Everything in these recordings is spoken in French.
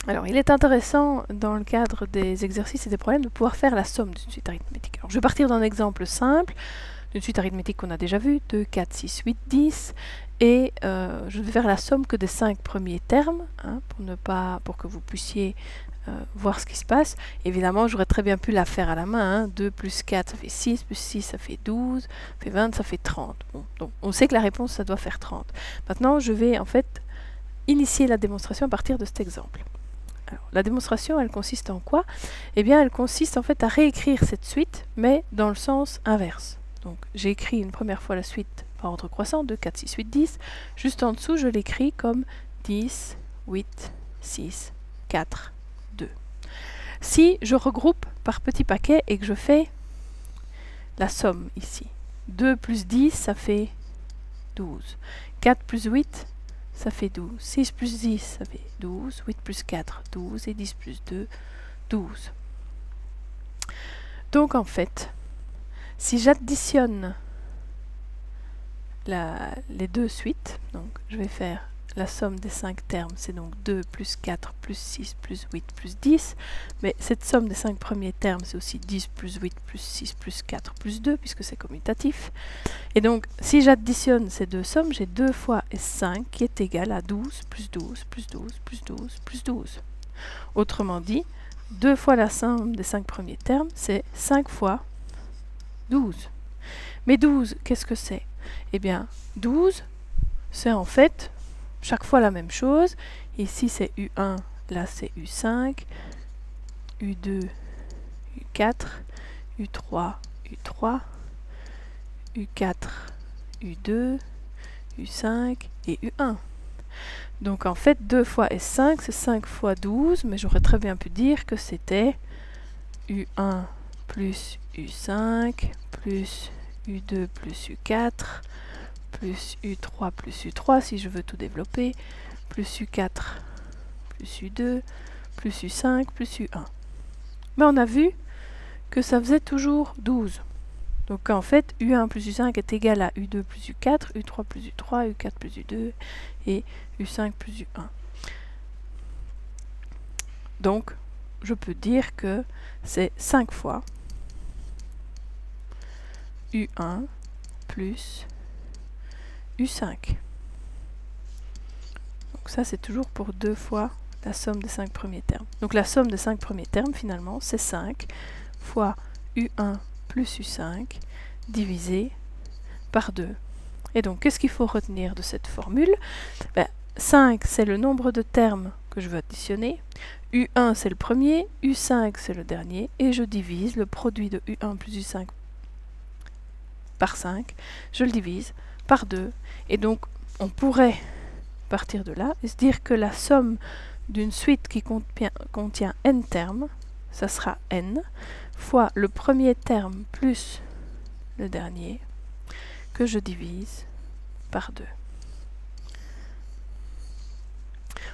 Alors, il est intéressant, dans le cadre des exercices et des problèmes, de pouvoir faire la somme d'une suite arithmétique. Alors, je vais partir d'un exemple simple, d'une suite arithmétique qu'on a déjà vue, 2, 4, 6, 8, 10, et je vais faire la somme que des 5 premiers termes, hein, pour que vous puissiez voir ce qui se passe. Évidemment, j'aurais très bien pu la faire à la main, hein. 2 plus 4, ça fait 6, plus 6, ça fait 12, ça fait 20, ça fait 30. Bon, donc, on sait que la réponse, ça doit faire 30. Maintenant, je vais en fait initier la démonstration à partir de cet exemple. Alors, la démonstration, elle consiste en quoi? Eh bien, elle consiste en fait à réécrire cette suite, mais dans le sens inverse. Donc, j'ai écrit une première fois la suite par ordre croissant, 2, 4, 6, 8, 10. Juste en dessous, je l'écris comme 10, 8, 6, 4, 2. Si je regroupe par petits paquets et que je fais la somme ici, 2 plus 10, ça fait 12. 4 plus 8, ça fait 12. 6 plus 10, ça fait 12. 8 plus 4, 12. Et 10 plus 2, 12. Donc en fait, si j'additionne les deux suites, donc je vais faire la somme des 5 termes, c'est donc 2 plus 4 plus 6 plus 8 plus 10, mais cette somme des 5 premiers termes, c'est aussi 10 plus 8 plus 6 plus 4 plus 2, puisque c'est commutatif. Et donc, si j'additionne ces deux sommes, j'ai 2 fois S5 qui est égal à 12 plus 12 plus 12 plus 12 plus 12. Autrement dit, 2 fois la somme des 5 premiers termes, c'est 5 fois 12. Mais 12, qu'est-ce que c'est? Eh bien, 12, c'est en fait chaque fois la même chose. Ici, c'est U1, là, c'est U5, U2, U4, U3, U3, U4, U2, U5 et U1. Donc en fait, 2 fois S5, c'est 5 fois 12, mais j'aurais très bien pu dire que c'était U1 plus U5 plus U2 plus U4 plus U3 plus U3 si je veux tout développer, plus U4 plus U2 plus U5 plus U1. Mais on a vu que ça faisait toujours 12. Donc en fait, U1 plus U5 est égal à U2 plus U4, U3 plus U3, U4 plus U2 et U5 plus U1. Donc, je peux dire que c'est 5 fois U1 plus U5. Donc ça, c'est toujours pour 2 fois la somme des 5 premiers termes. Donc la somme des 5 premiers termes, finalement, c'est 5 fois U1 plus U5 divisé par 2. Et donc, qu'est-ce qu'il faut retenir de cette formule? 5, c'est le nombre de termes que je veux additionner. U1, c'est le premier. U5, c'est le dernier. Et je divise le produit de U1 plus U5 par 5. Je le divise par 2. Et donc, on pourrait partir de là et se dire que la somme d'une suite qui contient n termes, ça sera n, fois le premier terme plus le dernier, que je divise par 2.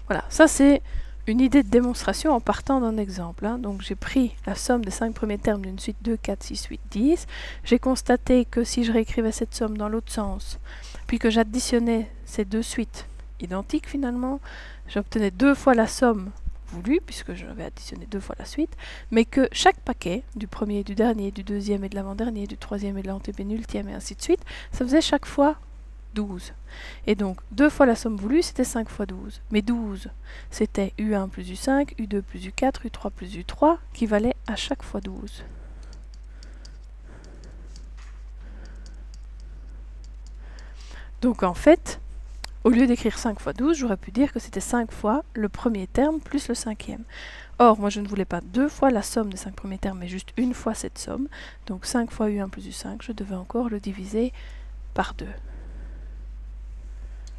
Voilà, ça c'est une idée de démonstration en partant d'un exemple. Donc j'ai pris la somme des 5 premiers termes d'une suite 2, 4, 6, 8, 10. J'ai constaté que si je réécrivais cette somme dans l'autre sens, puis que j'additionnais ces deux suites identiques finalement, j'obtenais 2 fois la somme voulue, puisque je vais additionner 2 fois la suite, mais que chaque paquet, du premier, du dernier, du deuxième et de l'avant-dernier, du troisième et de l'antépénultième et ainsi de suite, ça faisait chaque fois 12. Et donc, 2 fois la somme voulue, c'était 5 fois 12. Mais 12, c'était U1 plus U5, U2 plus U4, U3 plus U3, qui valait à chaque fois 12. Donc en fait, au lieu d'écrire 5 fois 12, j'aurais pu dire que c'était 5 fois le premier terme plus le cinquième. Or, moi je ne voulais pas 2 fois la somme des 5 premiers termes, mais juste une fois cette somme. Donc 5 fois U1 plus U5, je devais encore le diviser par 2.